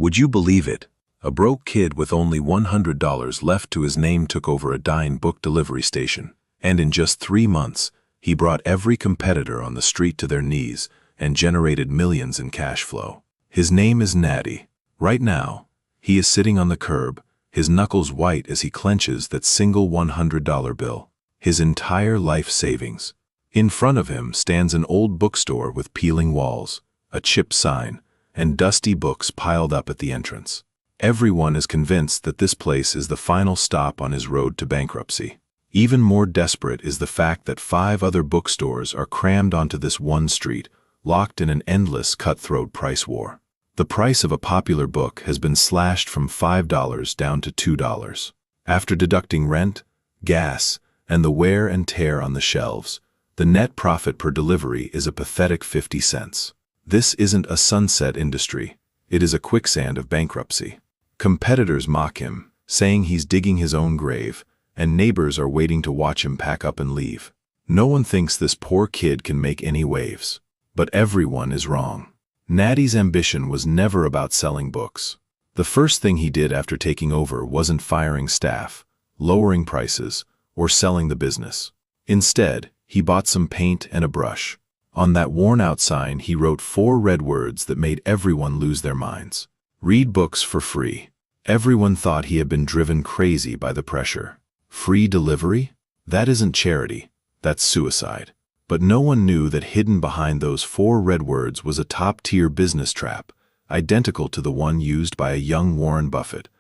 Would you believe it? A broke kid with only $100 left to his name took over a dying book delivery station, and in just 3 months, he brought every competitor on the street to their knees and generated millions in cash flow. His name is Natty. Right now, he is sitting on the curb, his knuckles white as he clenches that single $100 bill, his entire life savings. In front of him stands an old bookstore with peeling walls, a chipped sign, and dusty books piled up at the entrance. Everyone is convinced that this place is the final stop on his road to bankruptcy. Even more desperate is the fact that 5 other bookstores are crammed onto this one street, locked in an endless cutthroat price war. The price of a popular book has been slashed from $5 down to $2. After deducting rent, gas, and the wear and tear on the shelves, the net profit per delivery is a pathetic 50 cents. This isn't a sunset industry, it is a quicksand of bankruptcy. Competitors mock him, saying he's digging his own grave, and neighbors are waiting to watch him pack up and leave. No one thinks this poor kid can make any waves. But everyone is wrong. Natty's ambition was never about selling books. The first thing he did after taking over wasn't firing staff, lowering prices, or selling the business. Instead, he bought some paint and a brush. On that worn-out sign, he wrote 4 red words that made everyone lose their minds. Read books for free. Everyone thought he had been driven crazy by the pressure. Free delivery? That isn't charity, that's suicide. But no one knew that hidden behind those 4 red words was a top-tier business trap, identical to the one used by a young Warren Buffett,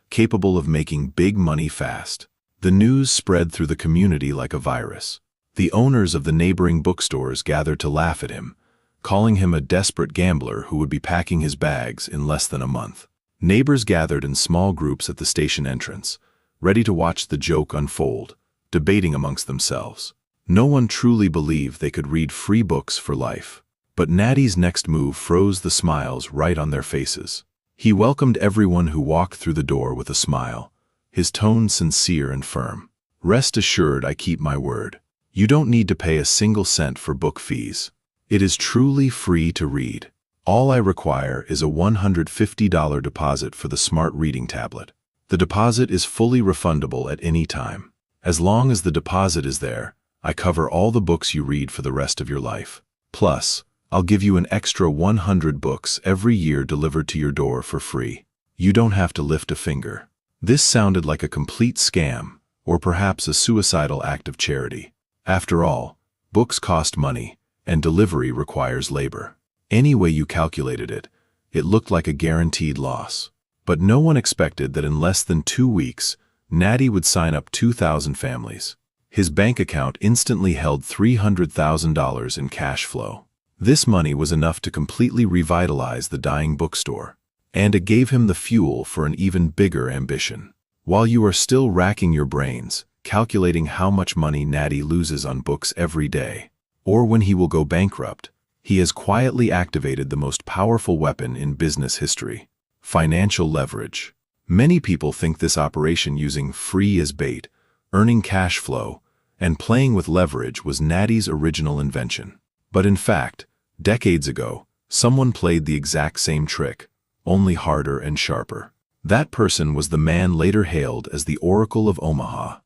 capable of making big money fast. The news spread through the community like a virus. The owners of the neighboring bookstores gathered to laugh at him, calling him a desperate gambler who would be packing his bags in less than a month. Neighbors gathered in small groups at the station entrance, ready to watch the joke unfold, debating amongst themselves. No one truly believed they could read free books for life. But Natty's next move froze the smiles right on their faces. He welcomed everyone who walked through the door with a smile, his tone sincere and firm. Rest assured, I keep my word. You don't need to pay a single cent for book fees. It is truly free to read. All I require is a $150 deposit for the smart reading tablet. The deposit is fully refundable at any time. As long as the deposit is there, I cover all the books you read for the rest of your life. Plus, I'll give you an extra 100 books every year delivered to your door for free. You don't have to lift a finger. This sounded like a complete scam, or perhaps a suicidal act of charity. After all, books cost money, and delivery requires labor. Any way you calculated it, it looked like a guaranteed loss. But no one expected that in less than 2 weeks, Natty would sign up 2,000 families. His bank account instantly held $300,000 in cash flow. This money was enough to completely revitalize the dying bookstore, and it gave him the fuel for an even bigger ambition. While you are still racking your brains, calculating how much money Natty loses on books every day, or when he will go bankrupt, he has quietly activated the most powerful weapon in business history: financial leverage. Many people think this operation using free as bait, earning cash flow, and playing with leverage was Natty's original invention. But in fact, decades ago, someone played the exact same trick, only harder and sharper. That person was the man later hailed as the Oracle of Omaha,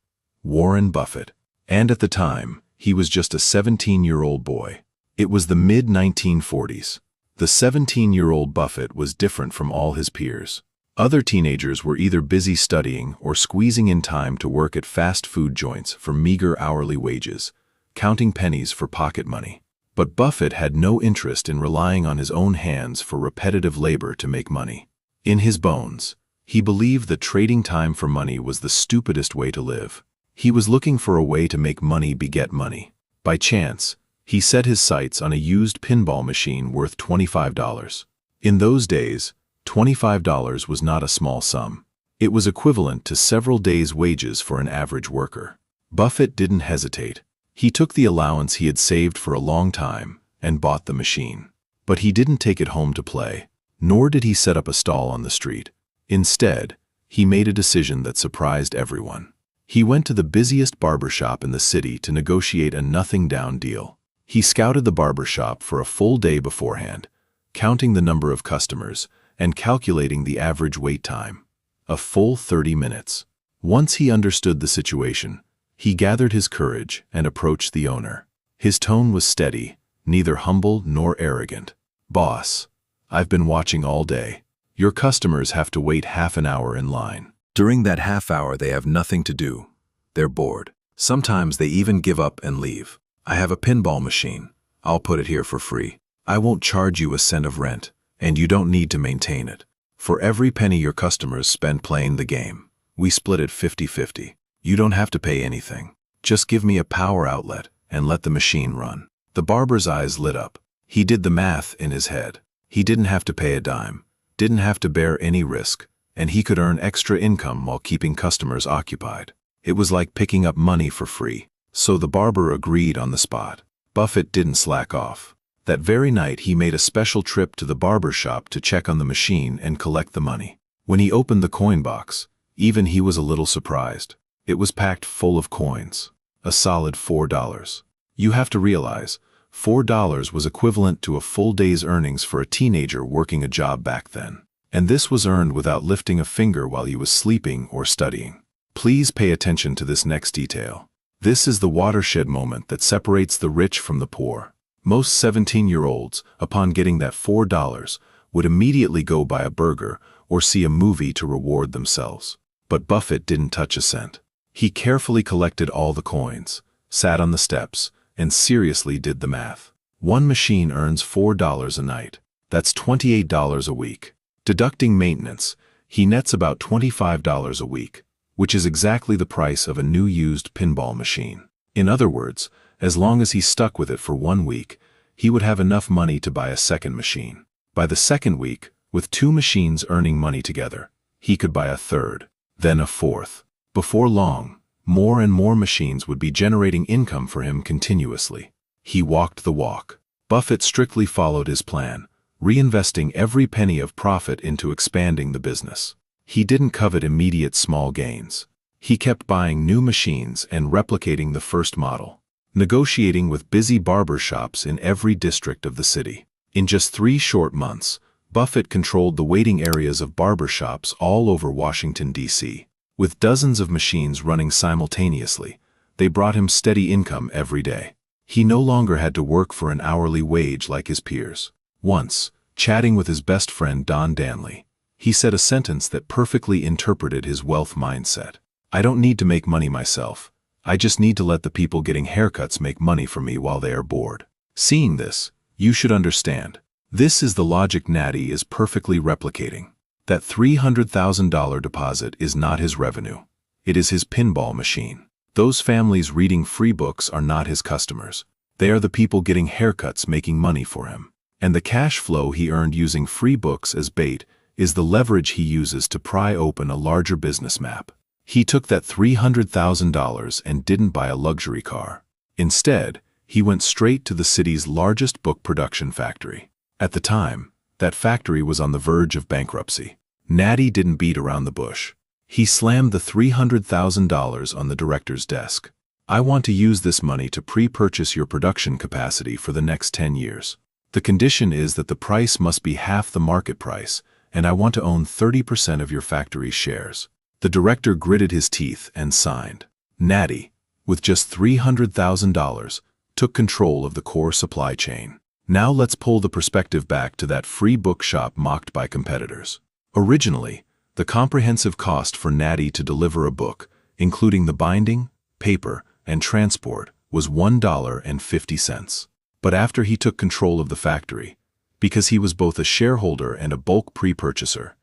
Warren Buffett. And at the time, he was just a 17-year-old boy. It was the mid-1940s. The 17-year-old Buffett was different from all his peers. Other teenagers were either busy studying or squeezing in time to work at fast food joints for meager hourly wages, counting pennies for pocket money. But Buffett had no interest in relying on his own hands for repetitive labor to make money. In his bones, he believed that trading time for money was the stupidest way to live. He was looking for a way to make money beget money. By chance, he set his sights on a used pinball machine worth $25. In those days, $25 was not a small sum. It was equivalent to several days' wages for an average worker. Buffett didn't hesitate. He took the allowance he had saved for a long time and bought the machine. But he didn't take it home to play, nor did he set up a stall on the street. Instead, he made a decision that surprised everyone. He went to the busiest barbershop in the city to negotiate a nothing-down deal. He scouted the barbershop for a full day beforehand, counting the number of customers and calculating the average wait time. A full 30 minutes. Once he understood the situation, he gathered his courage and approached the owner. His tone was steady, neither humble nor arrogant. "Boss, I've been watching all day. Your customers have to wait half an hour in line. During that half hour, they have nothing to do. They're bored. Sometimes they even give up and leave. I have a pinball machine. I'll put it here for free. I won't charge you a cent of rent, and you don't need to maintain it. For every penny your customers spend playing the game, we split it 50-50. You don't have to pay anything. Just give me a power outlet and let the machine run." The barber's eyes lit up. He did the math in his head. He didn't have to pay a dime, didn't have to bear any risk, and he could earn extra income while keeping customers occupied. It was like picking up money for free. So the barber agreed on the spot. Buffett didn't slack off. That very night he made a special trip to the barber shop to check on the machine and collect the money. When he opened the coin box, even he was a little surprised. It was packed full of coins. A solid $4. You have to realize, $4 was equivalent to a full day's earnings for a teenager working a job back then. And this was earned without lifting a finger while he was sleeping or studying. Please pay attention to this next detail. This is the watershed moment that separates the rich from the poor. Most 17-year-olds, upon getting that $4, would immediately go buy a burger or see a movie to reward themselves. But Buffett didn't touch a cent. He carefully collected all the coins, sat on the steps, and seriously did the math. One machine earns $4 a night. That's $28 a week. Deducting maintenance, he nets about $25 a week, which is exactly the price of a new used pinball machine. In other words, as long as he stuck with it for 1 week, he would have enough money to buy a second machine. By the second week, with 2 machines earning money together, he could buy a third, then a fourth. Before long, more and more machines would be generating income for him continuously. He walked the walk. Buffett strictly followed his plan, reinvesting every penny of profit into expanding the business. He didn't covet immediate small gains. He kept buying new machines and replicating the first model, negotiating with busy barber shops in every district of the city. In just 3 short months, Buffett controlled the waiting areas of barber shops all over Washington, D.C. With dozens of machines running simultaneously, they brought him steady income every day. He no longer had to work for an hourly wage like his peers. Once, chatting with his best friend Don Danley, he said a sentence that perfectly interpreted his wealth mindset. "I don't need to make money myself. I just need to let the people getting haircuts make money for me while they are bored." Seeing this, you should understand. This is the logic Natty is perfectly replicating. That $300,000 deposit is not his revenue. It is his pinball machine. Those families reading free books are not his customers. They are the people getting haircuts making money for him. And the cash flow he earned using free books as bait is the leverage he uses to pry open a larger business map. He took that $300,000 and didn't buy a luxury car. Instead, he went straight to the city's largest book production factory. At the time, that factory was on the verge of bankruptcy. Natty didn't beat around the bush. He slammed the $300,000 on the director's desk. "I want to use this money to pre-purchase your production capacity for the next 10 years. The condition is that the price must be half the market price, and I want to own 30% of your factory's shares." The director gritted his teeth and signed. Natty, with just $300,000, took control of the core supply chain. Now let's pull the perspective back to that free bookshop mocked by competitors. Originally, the comprehensive cost for Natty to deliver a book, including the binding, paper, and transport, was $1.50. But after he took control of the factory, because he was both a shareholder and a bulk pre-purchaser,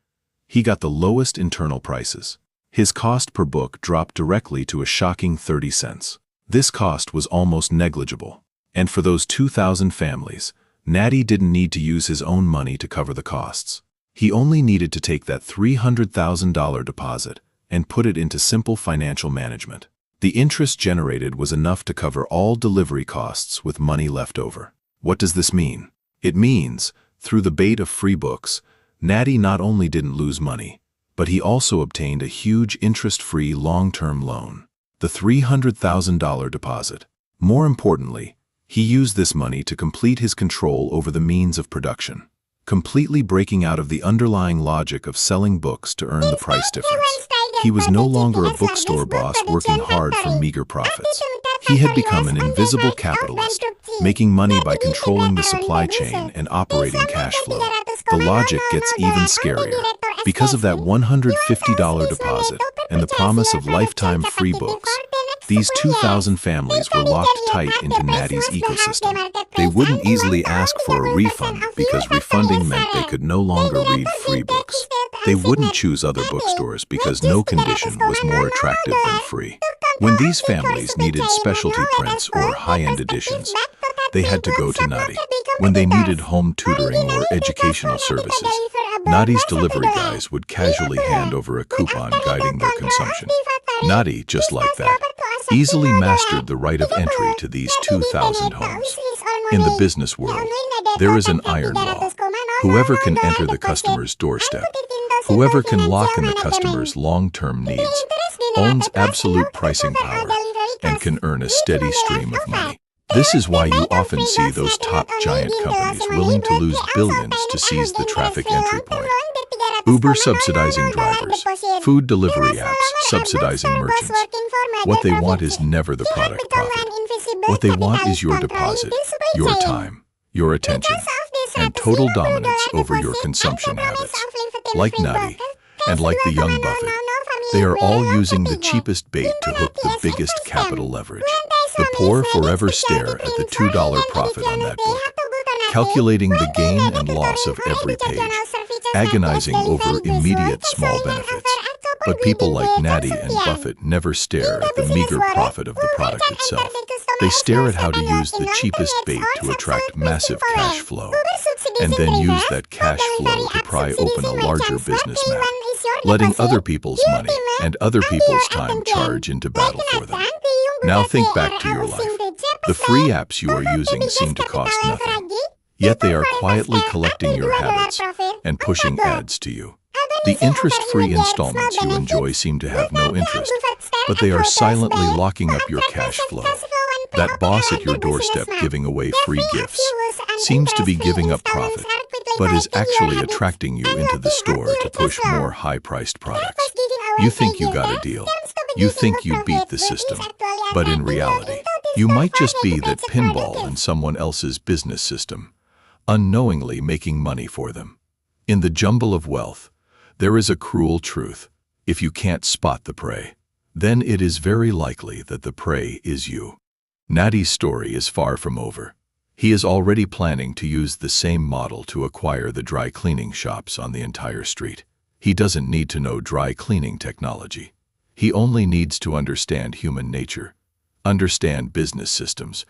he got the lowest internal prices. His cost per book dropped directly to a shocking 30 cents. This cost was almost negligible. And for those 2,000 families, Natty didn't need to use his own money to cover the costs. He only needed to take that $300,000 deposit and put it into simple financial management. The interest generated was enough to cover all delivery costs with money left over. What does this mean? It means, through the bait of free books, Natty not only didn't lose money, but he also obtained a huge interest-free long-term loan, the $300,000 deposit. More importantly, he used this money to complete his control over the means of production. completely breaking out of the underlying logic of selling books to earn the price difference. He was no longer a bookstore boss working hard for meager profits. He had become an invisible capitalist, making money by controlling the supply chain and operating cash flow. The logic gets even scarier. Because of that $150 deposit and the promise of lifetime free books, these 2,000 families were locked tight into Natty's ecosystem. They wouldn't easily ask for a refund because refunding meant they could no longer read free books. They wouldn't choose other bookstores because no condition was more attractive than free. When these families needed specialty prints or high-end editions, they had to go to Natty. When they needed home tutoring or educational services, Natty's delivery guys would casually hand over a coupon guiding their consumption. Natty, just like that, easily mastered the right of entry to these 2,000 homes. In the business world, there is an iron law. Whoever can enter the customer's doorstep, whoever can lock in the customer's long-term needs, owns absolute pricing power and can earn a steady stream of money. This is why you often see those top giant companies willing to lose billions to seize the traffic entry point. Uber subsidizing drivers, food delivery apps subsidizing merchants. What they want is never the product profit. What they want is your deposit, your time, your attention, and total dominance over your consumption habits. Like Natty, and like the young Buffett, they are all using the cheapest bait to hook the biggest capital leverage. The poor forever stare at the $2 profit on that book, calculating the gain and loss of every page, agonizing over immediate small benefits. But people like Natty and Buffett never stare at the meager profit of the product itself. They stare at how to use the cheapest bait to attract massive cash flow, and then use that cash flow to pry open a larger business map, letting other people's money and other people's time charge into battle for them. Now think back to your life. The free apps you are using seem to cost nothing, yet they are quietly collecting your habits and pushing ads to you. The interest-free installments you enjoy seem to have no interest, but they are silently locking up your cash flow. That boss at your doorstep giving away free gifts seems to be giving up profit, but is actually attracting you into the store to push more high-priced products. You think you got a deal. You think you beat the system. But in reality, you might just be that pinball in someone else's business system, unknowingly making money for them. In the jumble of wealth, there is a cruel truth. If you can't spot the prey, then it is very likely that the prey is you. Natty's story is far from over. He is already planning to use the same model to acquire the dry cleaning shops on the entire street. He doesn't need to know dry cleaning technology. He only needs to understand human nature, understand business systems,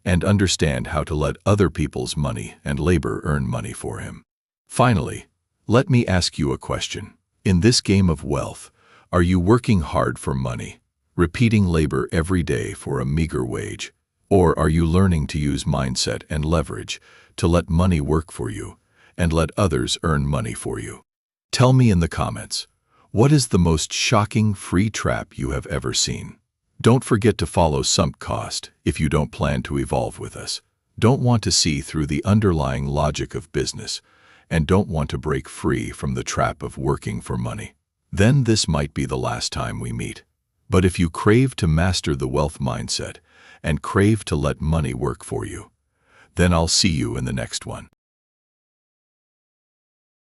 and understand how to let other people's money and labor earn money for him. Finally, let me ask you a question. In this game of wealth, are you working hard for money, repeating labor every day for a meager wage? Or are you learning to use mindset and leverage to let money work for you and let others earn money for you? Tell me in the comments, what is the most shocking free trap you have ever seen? Don't forget to follow Sunk Cost if you don't plan to evolve with us, don't want to see through the underlying logic of business, and don't want to break free from the trap of working for money. Then this might be the last time we meet. But if you crave to master the wealth mindset and crave to let money work for you, then I'll see you in the next one.